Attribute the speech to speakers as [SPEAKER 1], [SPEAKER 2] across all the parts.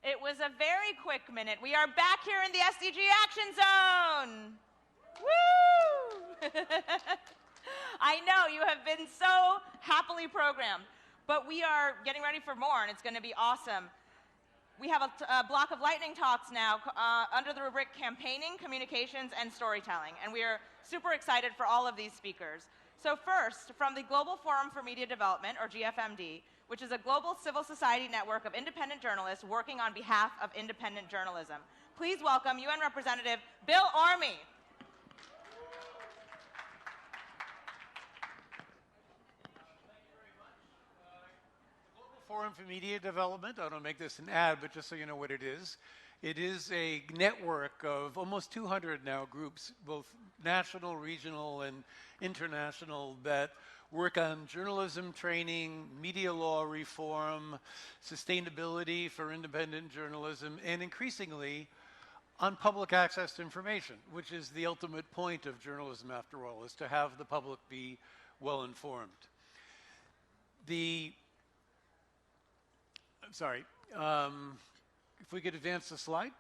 [SPEAKER 1] It was a very quick minute. We are back here in the SDG Action Zone. Woo! I know you have been so happily programmed, but we are getting ready for more, and it's going to be awesome. We have a block of lightning talks now under the rubric Campaigning, Communications, and Storytelling, and we are super excited for all of these speakers. So first, from the Global Forum for Media Development, or GFMD, which is a global civil society network of independent journalists working on behalf of independent journalism. Please welcome UN Representative Bill Army.
[SPEAKER 2] Global Forum for Media Development, I don't make this an ad, but just so you know what it is a network of almost 200 now groups, both national, regional, and international, that work on journalism training, media law reform, sustainability for independent journalism, and increasingly on public access to information, which is the ultimate point of journalism, after all, is to have the public be well informed. If we could advance the slide.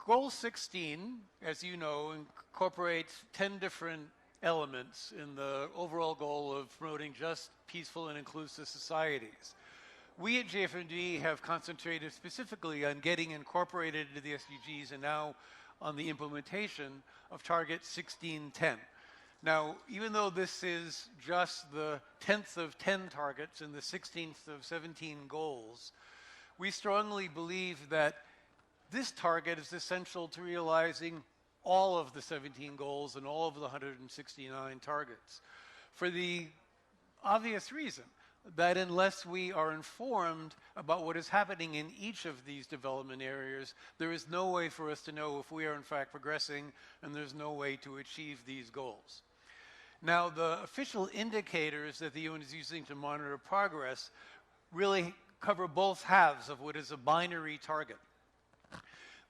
[SPEAKER 2] Goal 16, as you know, incorporates 10 different elements in the overall goal of promoting just, peaceful, and inclusive societies. We at JFMD have concentrated specifically on getting incorporated into the SDGs and now on the implementation of Target 1610. Now, even though this is just the 10th of 10 targets and the 16th of 17 goals, we strongly believe that this target is essential to realizing all of the 17 goals and all of the 169 targets, for the obvious reason that unless we are informed about what is happening in each of these development areas, there is no way for us to know if we are in fact progressing, and there's no way to achieve these goals. Now, the official indicators that the UN is using to monitor progress really cover both halves of what is a binary target,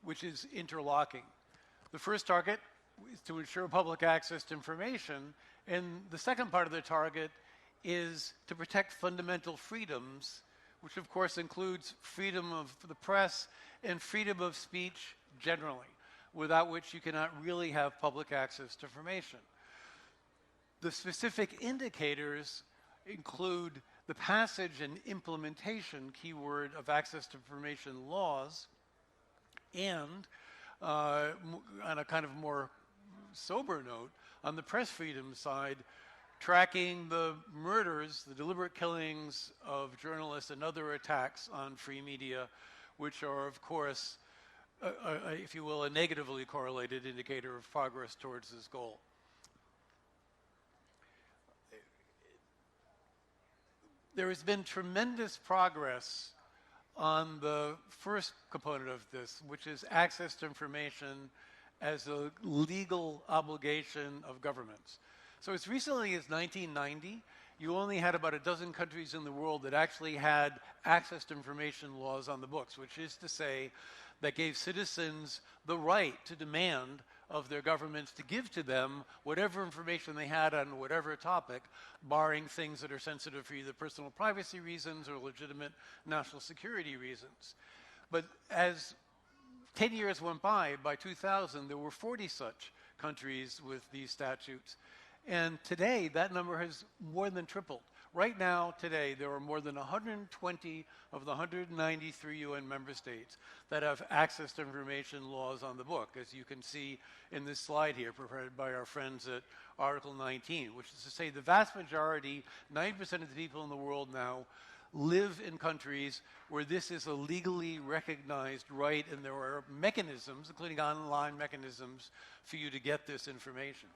[SPEAKER 2] which is interlocking. The first target is to ensure public access to information, and the second part of the target is to protect fundamental freedoms, which of course includes freedom of the press and freedom of speech generally, without which you cannot really have public access to information. The specific indicators include the passage and implementation, keyword, of access to information laws, and on a kind of more sober note, on the press freedom side, tracking the murders, the deliberate killings of journalists and other attacks on free media, which are, of course, if you will, a negatively correlated indicator of progress towards this goal. There has been tremendous progress on the first component of this, which is access to information as a legal obligation of governments. So as recently as 1990, you only had about a dozen countries in the world that actually had access to information laws on the books, which is to say that gave citizens the right to demand of their governments to give to them whatever information they had on whatever topic, barring things that are sensitive for either personal privacy reasons or legitimate national security reasons. But as 10 years went by 2000, there were 40 such countries with these statutes. And today, that number has more than tripled. Right now, today, there are more than 120 of the 193 UN member states that have access to information laws on the book, as you can see in this slide here, prepared by our friends at Article 19, which is to say the vast majority, 90% of the people in the world now, live in countries where this is a legally recognized right, and there are mechanisms, including online mechanisms, for you to get this information.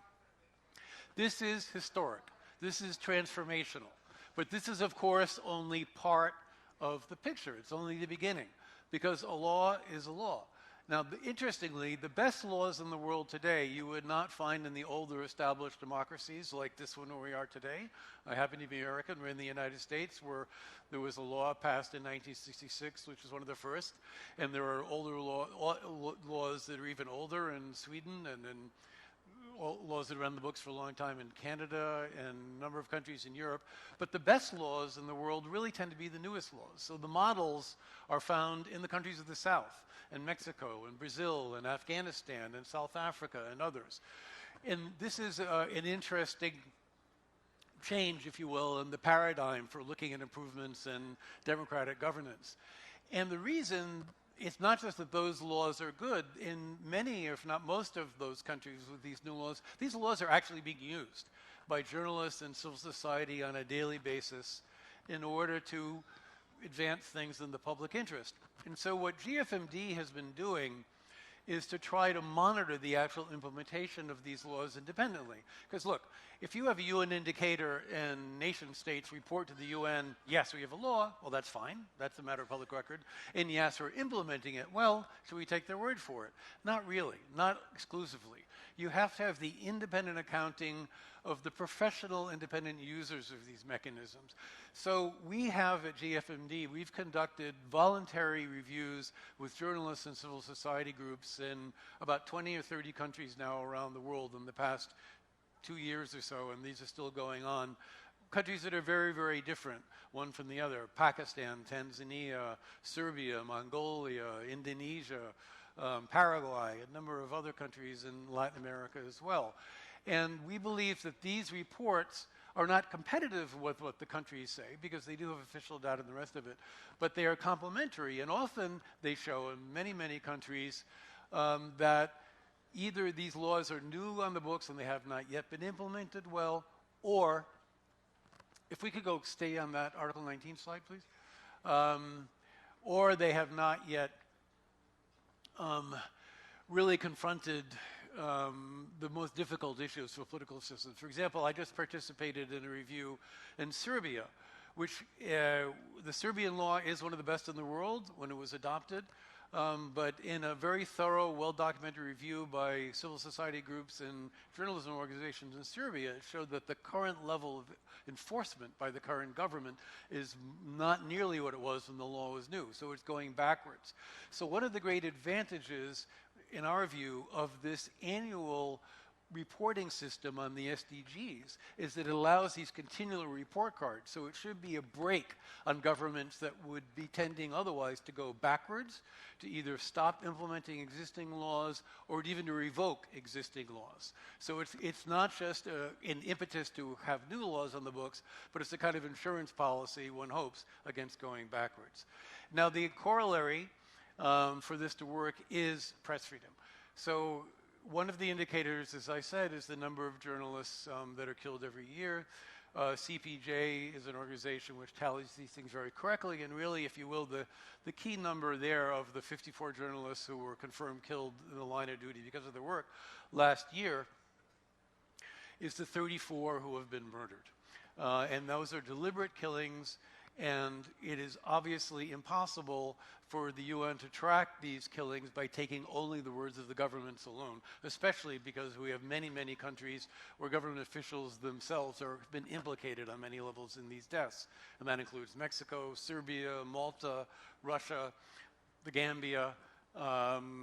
[SPEAKER 2] This is historic. This is transformational. But this is, of course, only part of the picture. It's only the beginning, because a law is a law. Now, interestingly, the best laws in the world today you would not find in the older established democracies like this one where we are today. I happen to be American. We're in the United States, where there was a law passed in 1966, which is one of the first. And there are older laws that are even older in Sweden and in laws that have been on the books for a long time in Canada and a number of countries in Europe. But the best laws in the world really tend to be the newest laws. So the models are found in the countries of the South, and Mexico, and Brazil, and Afghanistan, and South Africa, and others. And this is an interesting change, if you will, in the paradigm for looking at improvements in democratic governance. And the reason, it's not just that those laws are good. In many, if not most of those countries with these new laws, these laws are actually being used by journalists and civil society on a daily basis in order to advance things in the public interest. And so what GFMD has been doing is to try to monitor the actual implementation of these laws independently. Because look, if you have a UN indicator and nation states report to the UN, yes, we have a law, well, that's fine. That's a matter of public record. And yes, we're implementing it. Well, should we take their word for it? Not really, not exclusively. You have to have the independent accounting of the professional independent users of these mechanisms. So we have at GFMD, we've conducted voluntary reviews with journalists and civil society groups in about 20 or 30 countries now around the world in the past 2 years or so, and these are still going on. Countries that are very, very different, one from the other: Pakistan, Tanzania, Serbia, Mongolia, Indonesia, Paraguay, a number of other countries in Latin America as well. And we believe that these reports are not competitive with what the countries say, because they do have official data and the rest of it, but they are complementary. And often they show in many, many countries that either these laws are new on the books and they have not yet been implemented well, or, if we could go stay on that Article 19 slide, please, or they have not yet really confronted the most difficult issues for political systems. For example, I just participated in a review in Serbia, which the Serbian law is one of the best in the world when it was adopted, but in a very thorough, well-documented review by civil society groups and journalism organizations in Serbia, it showed that the current level of enforcement by the current government is not nearly what it was when the law was new, so it's going backwards. So one of the great advantages, in our view, of this annual reporting system on the SDGs is that it allows these continual report cards. So it should be a brake on governments that would be tending otherwise to go backwards, to either stop implementing existing laws or even to revoke existing laws. So it's not just an impetus to have new laws on the books, but it's a kind of insurance policy, one hopes, against going backwards. Now, the corollary for this to work is press freedom. So one of the indicators, as I said, is the number of journalists that are killed every year. CPJ is an organization which tallies these things very correctly, and really, if you will, the key number there of the 54 journalists who were confirmed killed in the line of duty because of their work last year is the 34 who have been murdered. And those are deliberate killings, and it is obviously impossible for the UN to track these killings by taking only the words of the governments alone, especially because we have many, many countries where government officials themselves have been implicated on many levels in these deaths. And that includes Mexico, Serbia, Malta, Russia, the Gambia,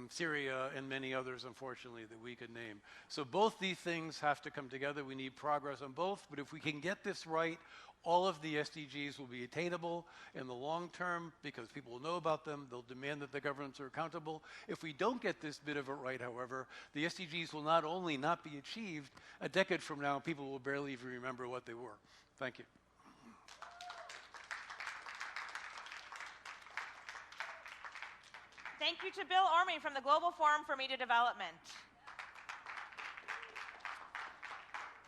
[SPEAKER 2] Syria, and many others, unfortunately, that we could name. So both these things have to come together. We need progress on both, but if we can get this right, all of the SDGs will be attainable in the long term because people will know about them. They'll demand that the governments are accountable. If we don't get this bit of it right, however, the SDGs will not only not be achieved, a decade from now, people will barely even remember what they were. Thank you.
[SPEAKER 1] Thank you to Bill Orme from the Global Forum for Media Development.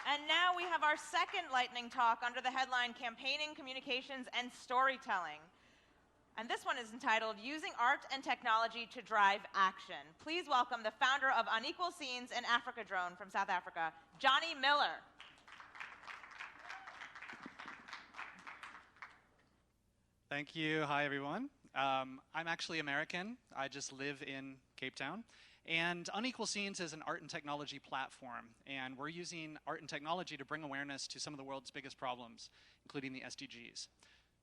[SPEAKER 1] And now we have our second lightning talk under the headline Campaigning, Communications, and Storytelling. And this one is entitled Using Art and Technology to Drive Action. Please welcome the founder of Unequal Scenes and Africa Drone from South Africa, Johnny Miller.
[SPEAKER 3] Thank you. Hi, everyone. I'm actually American. I just live in Cape Town. And Unequal Scenes is an art and technology platform, and we're using art and technology to bring awareness to some of the world's biggest problems, including the SDGs.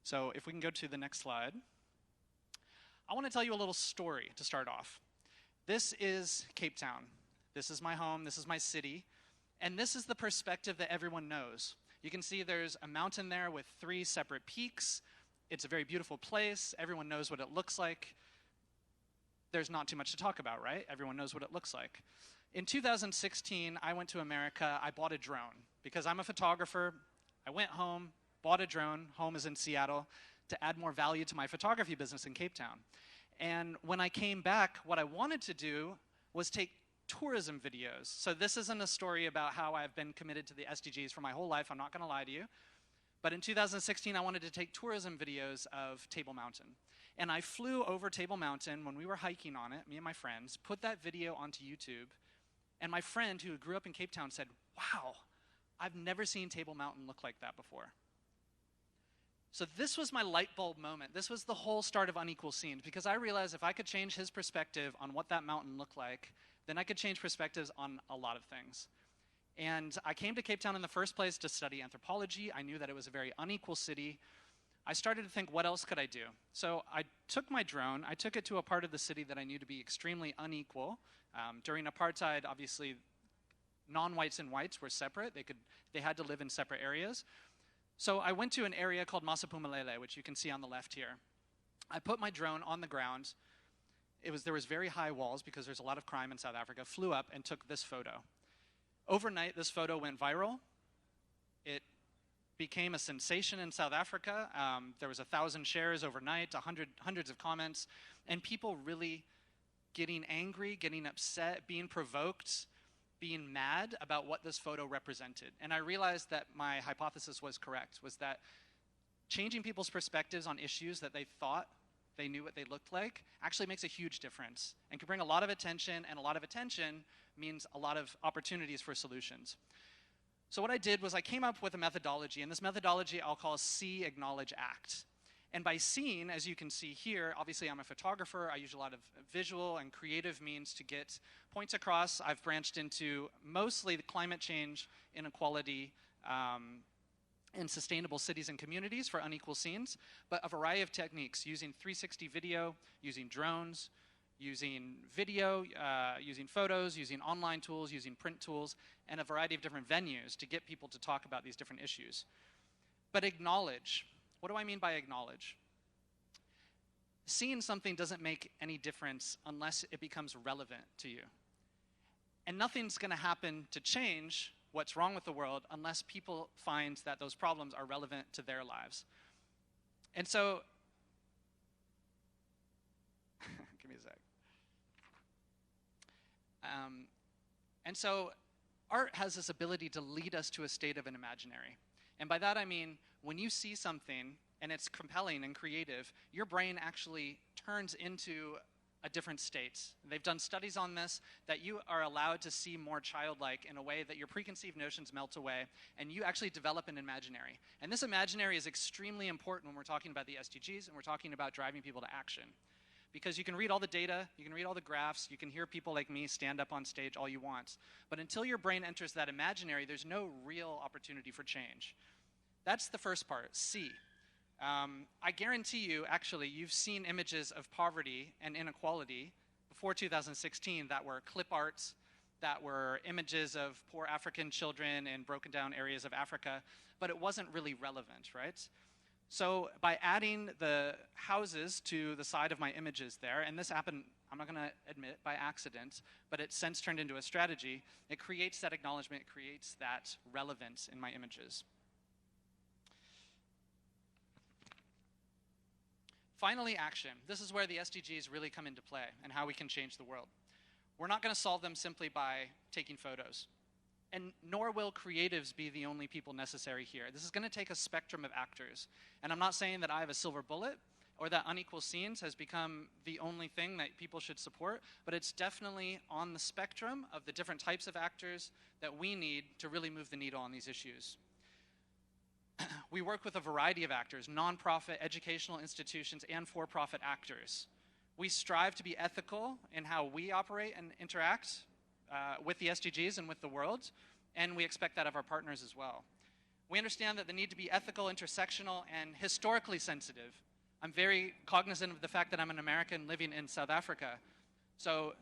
[SPEAKER 3] So if we can go to the next slide. I want to tell you a little story to start off. This is Cape Town. This is my home. This is my city. And this is the perspective that everyone knows. You can see there's a mountain there with 3 separate peaks. It's a very beautiful place. Everyone knows what it looks like. There's not too much to talk about, right? Everyone knows what it looks like. In 2016, I went to America. I bought a drone because I'm a photographer. I went home, bought a drone. Home is in Seattle, to add more value to my photography business in Cape Town. And when I came back, what I wanted to do was take tourism videos. So this isn't a story about how I've been committed to the SDGs for my whole life. I'm not going to lie to you. But in 2016, I wanted to take tourism videos of Table Mountain. And I flew over Table Mountain when we were hiking on it, me and my friends, put that video onto YouTube. And my friend who grew up in Cape Town said, "Wow, I've never seen Table Mountain look like that before." So this was my light bulb moment. This was the whole start of Unequal Scenes, because I realized if I could change his perspective on what that mountain looked like, then I could change perspectives on a lot of things. And I came to Cape Town in the first place to study anthropology. I knew that it was a very unequal city. I started to think, what else could I do? So I took my drone, I took it to a part of the city that I knew to be extremely unequal. During apartheid, obviously, non-whites and whites were separate. They had to live in separate areas. So I went to an area called Masapumalele, which you can see on the left here. I put my drone on the ground. There was very high walls because there's a lot of crime in South Africa. Flew up and took this photo. Overnight, this photo went viral. It became a sensation in South Africa. There was 1,000 shares overnight, hundreds of comments, and people really getting angry, getting upset, being provoked, being mad about what this photo represented. And I realized that my hypothesis was correct, was that changing people's perspectives on issues that they thought they knew what they looked like actually makes a huge difference and can bring a lot of attention, and a lot of attention means a lot of opportunities for solutions. So what I did was I came up with a methodology, and this methodology I'll call See, Acknowledge, Act. And by seeing, as you can see here, obviously I'm a photographer. I use a lot of visual and creative means to get points across. I've branched into mostly the climate change, inequality, and sustainable cities and communities for Unequal Scenes, but a variety of techniques using 360 video, using drones, using video, using photos, using online tools, using print tools, and a variety of different venues to get people to talk about these different issues. But acknowledge. What do I mean by acknowledge? Seeing something doesn't make any difference unless it becomes relevant to you. And nothing's going to happen to change what's wrong with the world unless people find that those problems are relevant to their lives. And so, give me a sec. And so, art has this ability to lead us to a state of an imaginary. And by that I mean, when you see something and it's compelling and creative, your brain actually turns into a different state. They've done studies on this, that you are allowed to see more childlike in a way that your preconceived notions melt away, and you actually develop an imaginary. And this imaginary is extremely important when we're talking about the SDGs and we're talking about driving people to action. Because you can read all the data, you can read all the graphs, you can hear people like me stand up on stage all you want. But until your brain enters that imaginary, there's no real opportunity for change. That's the first part, see. I guarantee you, actually, you've seen images of poverty and inequality before 2016 that were clip arts, that were images of poor African children in broken down areas of Africa, but it wasn't really relevant, right? So by adding the houses to the side of my images there, and this happened, I'm not going to admit, by accident, but it's since turned into a strategy, it creates that acknowledgement, it creates that relevance in my images. Finally, action. This is where the SDGs really come into play and how we can change the world. We're not going to solve them simply by taking photos. And nor will creatives be the only people necessary here. This is going to take a spectrum of actors. And I'm not saying that I have a silver bullet or that Unequal Scenes has become the only thing that people should support, but it's definitely on the spectrum of the different types of actors that we need to really move the needle on these issues. We work with a variety of actors, nonprofit, educational institutions, and for-profit actors. We strive to be ethical in how we operate and interact with the SDGs and with the world, and we expect that of our partners as well. We understand that the need to be ethical, intersectional, and historically sensitive. I'm very cognizant of the fact that I'm an American living in South Africa. So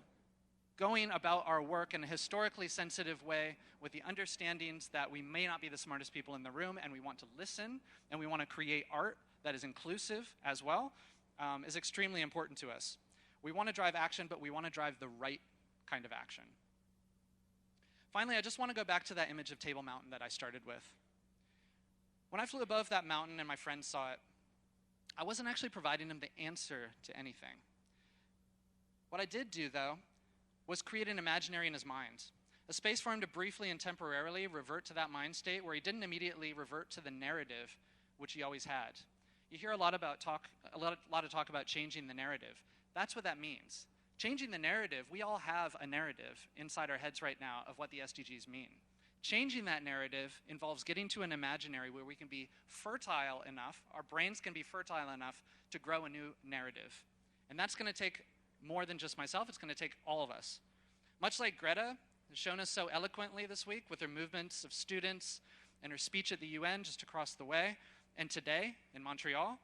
[SPEAKER 3] going about our work in a historically sensitive way with the understandings that we may not be the smartest people in the room, and we want to listen, and we want to create art that is inclusive as well, is extremely important to us. We want to drive action, but we want to drive the right kind of action. Finally, I just want to go back to that image of Table Mountain that I started with. When I flew above that mountain and my friends saw it, I wasn't actually providing them the answer to anything. What I did do, though, was create an imaginary in his mind, a space for him to briefly and temporarily revert to that mind state where he didn't immediately revert to the narrative which he always had. You hear a lot of talk about changing the narrative. That's what that means. Changing the narrative, we all have a narrative inside our heads right now of what the SDGs mean. Changing that narrative involves getting to an imaginary where we can be fertile enough, our brains can be fertile enough to grow a new narrative. And that's going to take more than just myself, it's going to take all of us. Much like Greta has shown us so eloquently this week with her movements of students and her speech at the UN just across the way, and today in Montreal,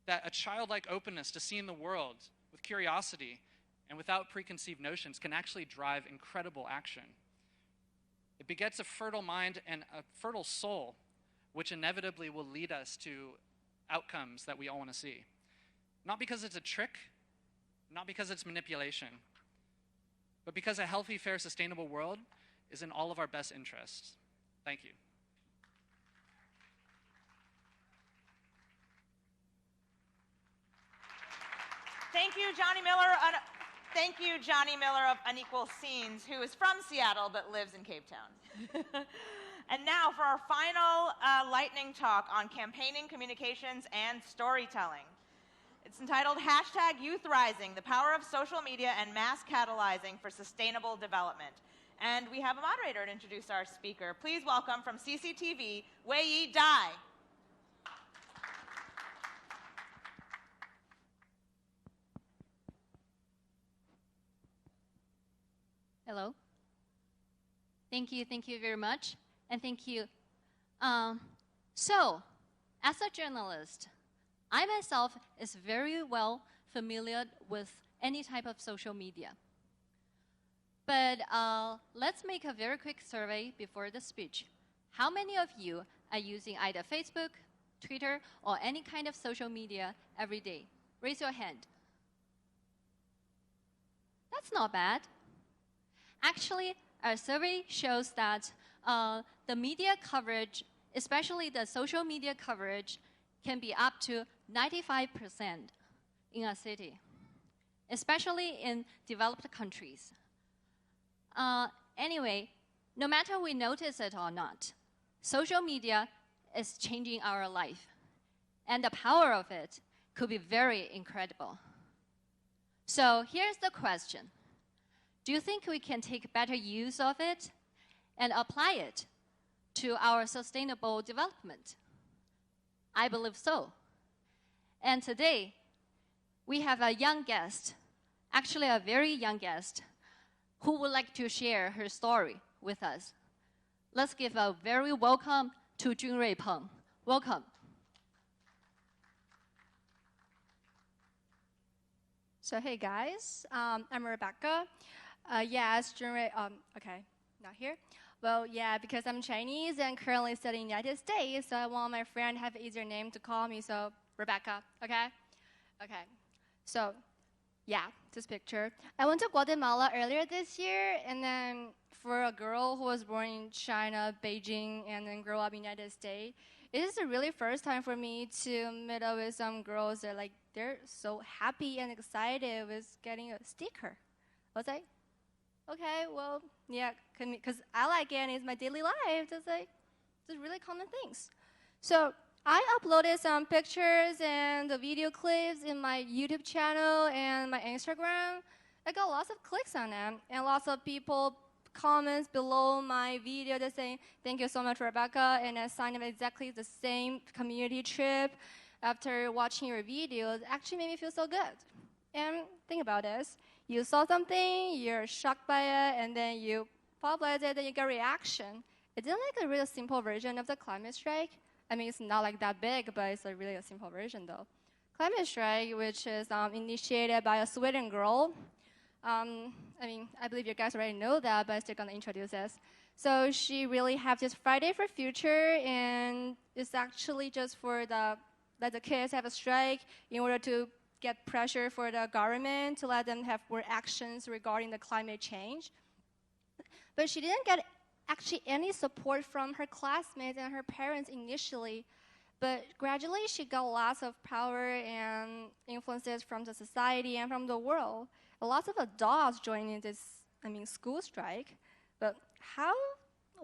[SPEAKER 3] that a childlike openness to seeing the world with curiosity and without preconceived notions can actually drive incredible action. It begets a fertile mind and a fertile soul, which inevitably will lead us to outcomes that we all want to see. Not because it's a trick, not because it's manipulation, but because a healthy, fair, sustainable world is in all of our best interests. Thank you.
[SPEAKER 1] Thank you, Johnny Miller. Thank you, Johnny Miller of Unequal Scenes, who is from Seattle but lives in Cape Town. And now for our final lightning talk on campaigning, communications, and storytelling. It's entitled #YouthRising, the power of social media and mass catalyzing for sustainable development. And we have a moderator to introduce our speaker. Please welcome from CCTV, Wei-Yi Dai.
[SPEAKER 4] Hello. Thank you very much, and thank you. So, as a journalist, I myself is very well familiar with any type of social media. But let's make a very quick survey before the speech. How many of you are using either Facebook, Twitter, or any kind of social media every day? Raise your hand. That's not bad. Actually, our survey shows that the media coverage, especially the social media coverage, can be up to 95% in a city, especially in developed countries. Anyway, no matter we notice it or not, social media is changing our life, and the power of it could be very incredible. So here's the question. Do you think we can take better use of it and apply it to our sustainable development? I believe so. And today, we have a young guest, actually a very young guest, who would like to share her story with us. Let's give a very welcome to Junrui Peng. Welcome.
[SPEAKER 5] So hey guys, I'm Rebecca. Yes, Junrui, okay, not here. Well, yeah, because I'm Chinese and currently studying in the United States, so I want my friend to have an easier name to call me, so Rebecca, okay? Okay, so yeah, this picture. I went to Guatemala earlier this year, and then for a girl who was born in China, Beijing, and then grew up in the United States, it is the really first time for me to meet up with some girls that they're so happy and excited with getting a sticker. I was like, okay, well, yeah, because I like it and it's my daily life. Just really common things. So I uploaded some pictures and the video clips in my YouTube channel and my Instagram. I got lots of clicks on them and lots of people comments below my video that saying, thank you so much, Rebecca, and I signed up exactly the same community trip after watching your videos. It actually made me feel so good. And think about this. You saw something, you're shocked by it, and then you publish it, and you get a reaction. It's like a really simple version of the climate strike. I mean, it's not like that big, but it's really a simple version, though. Climate strike, which is initiated by a Sweden girl. I believe you guys already know that, but I'm still gonna introduce this. So she really have this Friday for Future, and it's actually just for let the kids have a strike in order to get pressure for the government to let them have more actions regarding the climate change. But she didn't get actually any support from her classmates and her parents initially. But gradually, she got lots of power and influences from the society and from the world. Lots of adults joining this, school strike. But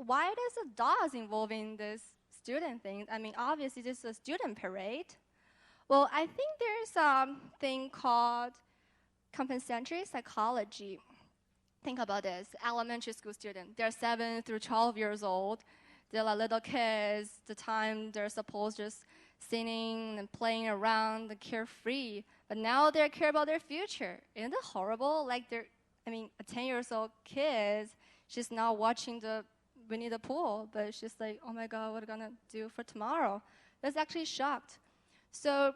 [SPEAKER 5] why does adults involved in this student thing? Obviously, this is a student parade. Well, I think there's a thing called compensatory psychology. Think about this. Elementary school students, they're 7 through 12 years old. They're like little kids. The time they're supposed just sitting and playing around and carefree. But now they care about their future. Isn't it horrible? Like a 10-year-old kid, she's not watching the Winnie the Pooh, but she's like, oh my God, what am I gonna do for tomorrow? That's actually shocked. So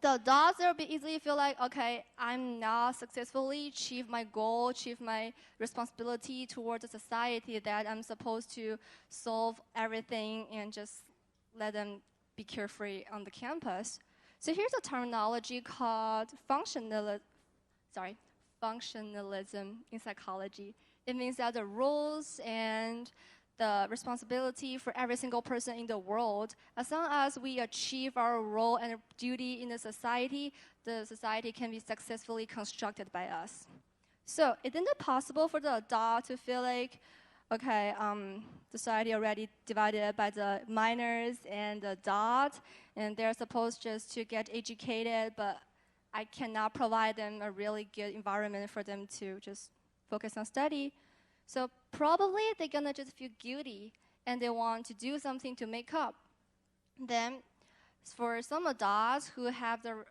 [SPEAKER 5] the adults will be easily feel like, okay, I'm not successfully achieve my goal, achieve my responsibility towards the society that I'm supposed to solve everything and just let them be carefree on the campus. So here's a terminology called functionalism in psychology. It means that the rules and the responsibility for every single person in the world, as long as we achieve our role and duty in the society can be successfully constructed by us. So isn't it possible for the adult to feel like, okay, society already divided by the minors and the adult, and they're supposed just to get educated, but I cannot provide them a really good environment for them to just focus on study. So probably they're gonna just feel guilty and they want to do something to make up. Then for some adults who have the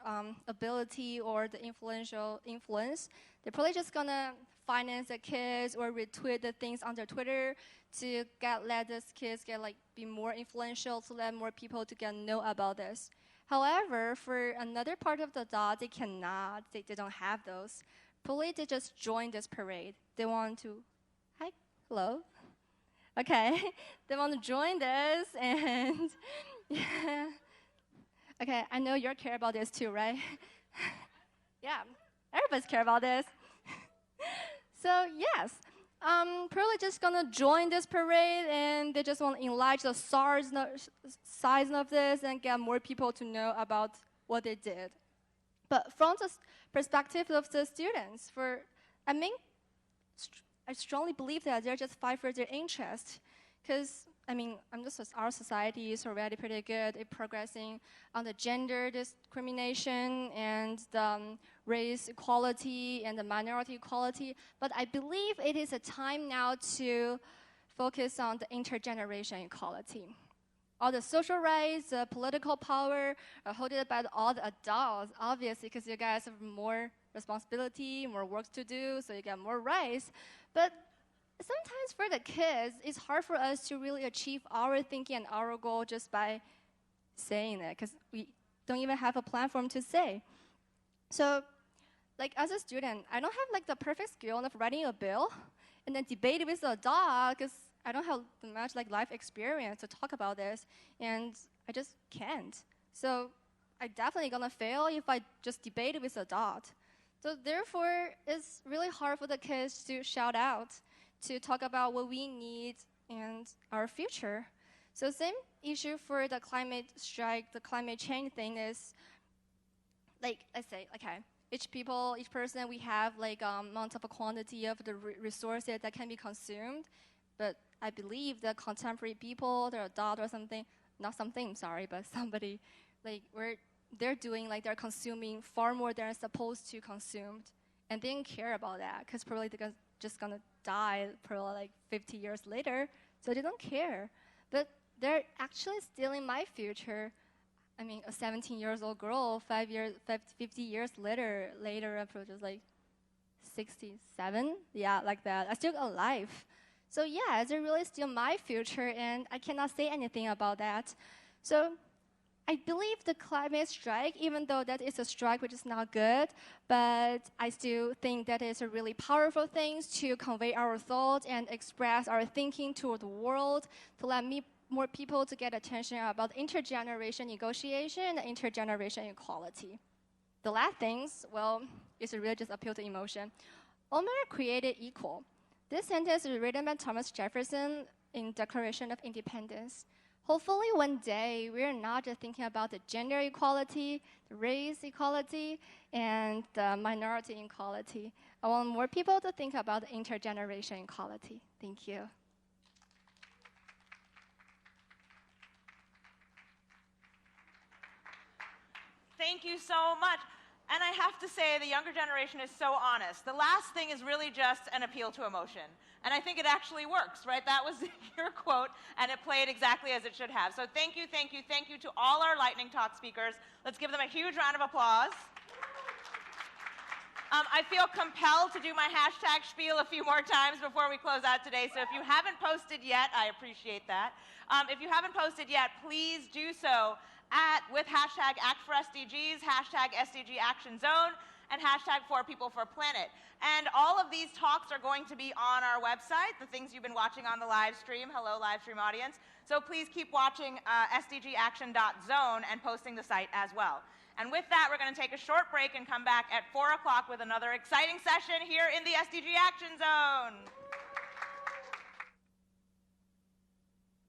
[SPEAKER 5] ability or the influence, they're probably just gonna finance the kids or retweet the things on their Twitter to let these kids be more influential, to let more people to know about this. However, for another part of the adult, they cannot. They don't have those. Probably they just join this parade. They want to. Hi, hello. Okay, they want to join this and yeah. Okay, I know you care about this too, right? Yeah, everybody's care about this. So yes, probably just gonna join this parade and they just want to enlarge the size of this and get more people to know about what they did. But from the perspective of the students, I strongly believe that they're just fight for their interest. Because, our society is already pretty good at progressing on the gender discrimination and the race equality and the minority equality. But I believe it is a time now to focus on the intergeneration equality. All the social rights, the political power are held by all the adults, obviously, because you guys have more responsibility, more work to do, so you get more rights. But sometimes for the kids, it's hard for us to really achieve our thinking and our goal just by saying it, because we don't even have a platform to say. So, as a student, I don't have the perfect skill of writing a bill and then debate with the adult, because I don't have much life experience to talk about this, and I just can't. So I'm definitely gonna fail if I just debate with the adult. So therefore, it's really hard for the kids to shout out, to talk about what we need and our future. So same issue for the climate strike, the climate change thing is, let's say, okay, each person, we have amount of a quantity of the resources that can be consumed, but I believe the contemporary people, the adult or something, but somebody, they're doing they're consuming far more than they're supposed to consume, and they don't care about that because probably they're just gonna die probably 50 years later, so they don't care. But they're actually stealing my future. A 17-year-old girl, 50 years later, I'm probably just 67, yeah, like that. I'm still alive. So yeah, they really steal my future, and I cannot say anything about that. So I believe the climate strike, even though that is a strike which is not good, but I still think that is a really powerful thing to convey our thoughts and express our thinking to the world, to let more people to get attention about intergeneration negotiation and intergeneration equality. The last things, well, is really just appeal to emotion. All men are created equal. This sentence is written by Thomas Jefferson in Declaration of Independence. Hopefully one day we're not just thinking about the gender equality, the race equality, and the minority equality. I want more people to think about the intergeneration equality. Thank you.
[SPEAKER 1] Thank you so much. And I have to say, the younger generation is so honest. The last thing is really just an appeal to emotion. And I think it actually works, right? That was your quote, and it played exactly as it should have. So thank you, thank you, thank you to all our Lightning Talk speakers. Let's give them a huge round of applause. I feel compelled to do my hashtag spiel a few more times before we close out today. So if you haven't posted yet, I appreciate that. If you haven't posted yet, please do so with hashtag #ActForSDGs, hashtag SDG Action Zone, and hashtag 4People4Planet. And all of these talks are going to be on our website, the things you've been watching on the live stream. Hello, live stream audience. So please keep watching sdgaction.zone and posting the site as well. And with that, we're going to take a short break and come back at 4 o'clock with another exciting session here in the SDG Action Zone.